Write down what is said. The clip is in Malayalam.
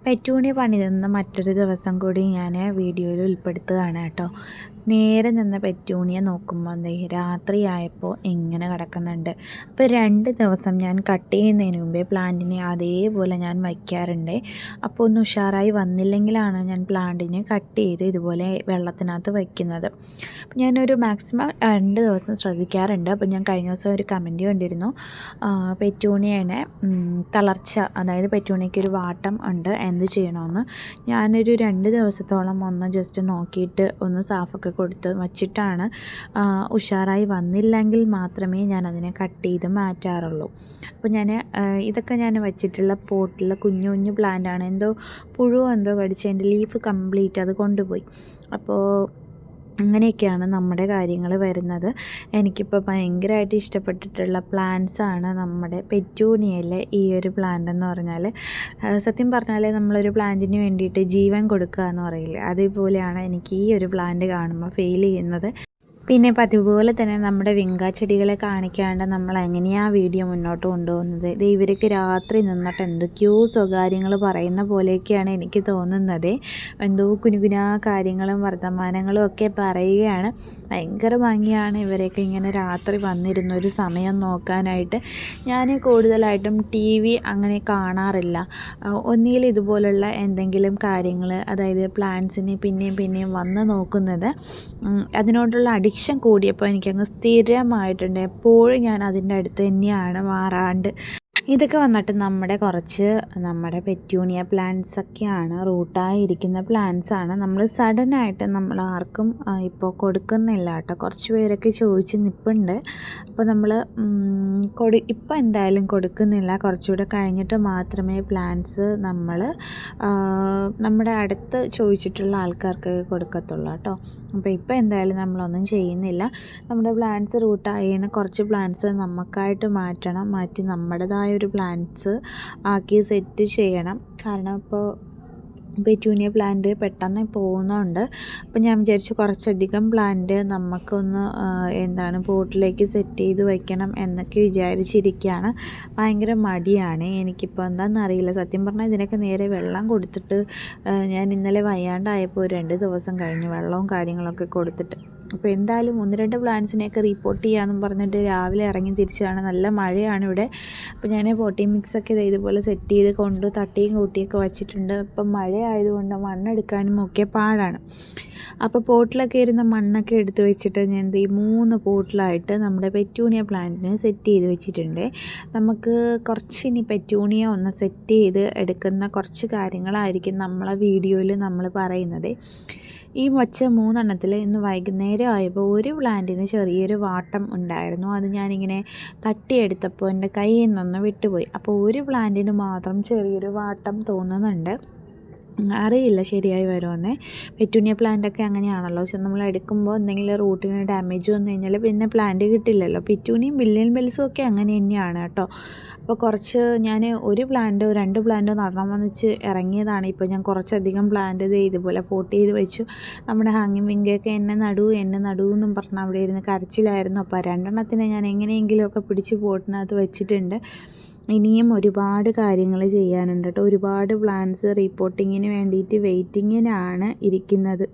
പെറ്റൂണിയ പണി തന്ന മറ്റൊരു ദിവസം കൂടി ഞാൻ വീഡിയോയിൽ ഉൾപ്പെടുത്തുകയാണ് കേട്ടോ. നേരെ നിന്ന് പെറ്റൂണിയ നോക്കുമ്പോൾ രാത്രിയായപ്പോൾ ഇങ്ങനെ കിടക്കുന്നുണ്ട്. അപ്പോൾ 2 ദിവസം ഞാൻ കട്ട് ചെയ്യുന്നതിന് മുമ്പേ പ്ലാന്റിനെ അതേപോലെ ഞാൻ വയ്ക്കാറുണ്ട്. അപ്പോൾ ഒന്ന് ഉഷാറായി വന്നില്ലെങ്കിലാണ് ഞാൻ പ്ലാന്റിനെ കട്ട് ചെയ്ത് ഇതുപോലെ വെള്ളത്തിനകത്ത് വയ്ക്കുന്നത്. അപ്പോൾ ഞാനൊരു മാക്സിമം 2 ദിവസം ശ്രദ്ധിക്കാറുണ്ട്. അപ്പോൾ ഞാൻ കഴിഞ്ഞ ദിവസം ഒരു കമൻറ്റ് കണ്ടിരുന്നു, പെറ്റൂണിയനെ തളർച്ച, അതായത് പെറ്റൂണിയയ്ക്കൊരു വാട്ടം ഉണ്ട്, എന്ത് ചെയ്യണമെന്ന്. ഞാനൊരു 2 ദിവസത്തോളം ഒന്ന് ജസ്റ്റ് നോക്കിയിട്ട് ഒന്ന് സാഫൊക്കെ കൊടുത്ത് വച്ചിട്ടാണ്, ഉഷാറായി വന്നില്ലെങ്കിൽ മാത്രമേ ഞാനതിനെ കട്ട് ചെയ്ത് മാറ്റാറുള്ളൂ. അപ്പോൾ ഇതൊക്കെ ഞാൻ വച്ചിട്ടുള്ള പോട്ടിൽ കുഞ്ഞു കുഞ്ഞു പ്ലാന്റാണ്. എന്തോ പുഴു എന്തോ കടിച്ച് എൻ്റെ ലീഫ് കംപ്ലീറ്റ് അത് കൊണ്ടുപോയി. അപ്പോൾ അങ്ങനെയൊക്കെയാണ് നമ്മുടെ കാര്യങ്ങൾ വരുന്നത്. എനിക്കിപ്പോൾ ഭയങ്കരമായിട്ട് ഇഷ്ടപ്പെട്ടിട്ടുള്ള പ്ലാന്റ്സാണ് നമ്മുടെ പെറ്റൂണിയയിലെ ഈ ഒരു പ്ലാന്റ് എന്ന് പറഞ്ഞാൽ. സത്യം പറഞ്ഞാൽ നമ്മളൊരു പ്ലാന്റിന് വേണ്ടിയിട്ട് ജീവൻ കൊടുക്കുക എന്ന് പറയില്ലേ, അതേപോലെയാണ് എനിക്ക് ഈ ഒരു പ്ലാന്റ് കാണുമ്പോൾ ഫീൽ ചെയ്യുന്നത്. പിന്നെ പതിവുപോലെ തന്നെ നമ്മുടെ വിങ്ക ചെടികളെ കാണിക്കാണ്ട് നമ്മൾ എങ്ങനെയാണ് വീഡിയോ മുന്നോട്ട് കൊണ്ടുപോകുന്നത്. ഇത് ഇവർക്ക് രാത്രി നിന്നിട്ട് എന്തൊക്കെയോ സ്വകാര്യങ്ങൾ പറയുന്ന പോലെയൊക്കെയാണ് എനിക്ക് തോന്നുന്നത്. എന്തോ കുനുകുനാ കാര്യങ്ങളും വർത്തമാനങ്ങളും ഒക്കെ പറയുകയാണ്. ഭയങ്കര ഭംഗിയാണ് ഇവരൊക്കെ ഇങ്ങനെ രാത്രി വന്നിരുന്ന ഒരു സമയം നോക്കാനായിട്ട്. ഞാൻ കൂടുതലായിട്ടും TV അങ്ങനെ കാണാറില്ല. ഒന്നുകിൽ ഇതുപോലുള്ള എന്തെങ്കിലും കാര്യങ്ങൾ, അതായത് പ്ലാന്റ്സിനെ പിന്നെയും വന്ന് നോക്കുന്നത്, അതിനോടുള്ള അഡിക്ഷൻ കൂടിയപ്പോൾ എനിക്കങ്ങ് സ്ഥിരമായിട്ടുണ്ട്. എപ്പോഴും ഞാൻ അതിൻ്റെ അടുത്ത് തന്നെയാണ് മാറാണ്ട്. ഇതൊക്കെ വന്നിട്ട് നമ്മുടെ പെറ്റൂണിയ പ്ലാന്റ്സൊക്കെയാണ്, റൂട്ടായിരിക്കുന്ന പ്ലാന്റ്സാണ്. നമ്മൾ സഡനായിട്ട് നമ്മൾ ആർക്കും ഇപ്പോൾ കൊടുക്കുന്നില്ല കേട്ടോ. കുറച്ച് പേരൊക്കെ ചോദിച്ച് നിൽപ്പുണ്ട്. അപ്പോൾ നമ്മൾ ഇപ്പോൾ എന്തായാലും കൊടുക്കുന്നില്ല. കുറച്ചുകൂടെ കഴിഞ്ഞിട്ട് മാത്രമേ പ്ലാന്റ്സ് നമ്മൾ നമ്മുടെ അടുത്ത് ചോദിച്ചിട്ടുള്ള ആൾക്കാർക്ക് കൊടുക്കത്തുള്ളൂ കേട്ടോ. അപ്പോൾ ഇപ്പോൾ എന്തായാലും നമ്മളൊന്നും ചെയ്യുന്നില്ല. നമ്മുടെ പ്ലാന്റ്സ് റൂട്ടായിന് കുറച്ച് പ്ലാന്റ്സ് നമുക്കായിട്ട് മാറ്റി നമ്മുടേതായ ഒരു പ്ലാന്റ്സ് ആക്കി സെറ്റ് ചെയ്യണം. കാരണം ഇപ്പോൾ പെറ്റൂണിയ പ്ലാന്റ് പെട്ടെന്ന് പോകുന്നുണ്ട്. അപ്പോൾ ഞാൻ വിചാരിച്ചു കുറച്ചധികം പ്ലാന്റ് നമുക്കൊന്ന് പോട്ടിലേക്ക് സെറ്റ് ചെയ്ത് വയ്ക്കണം എന്നൊക്കെ വിചാരിച്ചിരിക്കുകയാണ്. ഭയങ്കര മടിയാണ് എനിക്കിപ്പോൾ, എന്താണെന്നറിയില്ല. സത്യം പറഞ്ഞാൽ ഇതിനൊക്കെ നേരെ വെള്ളം കൊടുത്തിട്ട് ഞാൻ ഇന്നലെ വയ്യാണ്ടായപ്പോൾ 2 ദിവസം കഴിഞ്ഞു വെള്ളവും കാര്യങ്ങളൊക്കെ കൊടുത്തിട്ട്. അപ്പോൾ എന്തായാലും 1-2 പ്ലാന്റ്സിനെയൊക്കെ റിപ്പോർട്ട് ചെയ്യാമെന്നും പറഞ്ഞിട്ട് രാവിലെ ഇറങ്ങി തിരിച്ചതാണ്. നല്ല മഴയാണ് ഇവിടെ. അപ്പോൾ ഞാൻ പോട്ടി മിക്സൊക്കെ ഇതുപോലെ സെറ്റ് ചെയ്ത് കൊണ്ട് തട്ടിയും കൂട്ടിയൊക്കെ വച്ചിട്ടുണ്ട്. ഇപ്പം മഴ ആയതുകൊണ്ട് മണ്ണെടുക്കാനും ഒക്കെ പാടാണ്. അപ്പോൾ പോട്ടിലൊക്കെ ഇരുന്ന മണ്ണൊക്കെ എടുത്ത് വെച്ചിട്ട് ഞാൻ ഈ 3 പോട്ടിലായിട്ട് നമ്മുടെ പെറ്റൂണിയ പ്ലാന്റിനെ സെറ്റ് ചെയ്ത് വെച്ചിട്ടുണ്ട്. നമുക്ക് ഇനി പെറ്റൂണിയ ഒന്ന് സെറ്റ് ചെയ്ത് എടുക്കുന്ന കുറച്ച് കാര്യങ്ങളായിരിക്കും നമ്മളെ വീഡിയോയിൽ നമ്മൾ പറയുന്നത്. ഈ വച്ച 3 എണ്ണത്തിൽ ഇന്ന് വൈകുന്നേരം ആയപ്പോൾ ഒരു പ്ലാന്റിന് ചെറിയൊരു വാട്ടം ഉണ്ടായിരുന്നു. അത് ഞാനിങ്ങനെ തട്ടിയെടുത്തപ്പോൾ എൻ്റെ കയ്യിൽ നിന്നൊന്ന് വിട്ടുപോയി. അപ്പോൾ ഒരു പ്ലാന്റിന് മാത്രം ചെറിയൊരു വാട്ടം തോന്നുന്നുണ്ട്. അറിയില്ല ശരിയായി വരുമെന്നേ. പെറ്റൂണിയ പ്ലാന്റൊക്കെ അങ്ങനെയാണല്ലോ. പക്ഷെ നമ്മൾ എടുക്കുമ്പോൾ എന്തെങ്കിലും റൂട്ടിന് ഡാമേജ് വന്നു കഴിഞ്ഞാൽ പിന്നെ പ്ലാന്റ് കിട്ടില്ലല്ലോ. പെറ്റൂണിയും ബില്യൻ ബെൽസും ഒക്കെ അങ്ങനെ തന്നെയാണ് കേട്ടോ. അപ്പോൾ ഞാൻ ഒരു പ്ലാന്റോ 2 പ്ലാന്റോ നടണമെന്ന് വെച്ച് ഇറങ്ങിയതാണ്. ഇപ്പോൾ ഞാൻ കുറച്ചധികം പ്ലാന്റ് ഇതുപോലെ പോട്ട് ചെയ്ത് വെച്ചു. നമ്മുടെ ഹാങ്ങിങ് വിങ്കയൊക്കെ എന്നെ നടൂ എന്നും പറഞ്ഞാൽ അവിടെ ഇരുന്ന് കരച്ചിലായിരുന്നു. അപ്പോൾ 2 എണ്ണത്തിനെ ഞാൻ എങ്ങനെയെങ്കിലുമൊക്കെ പിടിച്ച് പോട്ടിനകത്ത് വെച്ചിട്ടുണ്ട്. ഇനിയും ഒരുപാട് കാര്യങ്ങൾ ചെയ്യാനുണ്ട് കേട്ടോ. ഒരുപാട് പ്ലാന്റ്സ് റിപ്പോർട്ടിങ്ങിന് വേണ്ടിയിട്ട് വെയിറ്റിങ്ങിനാണ് ഇരിക്കുന്നത്.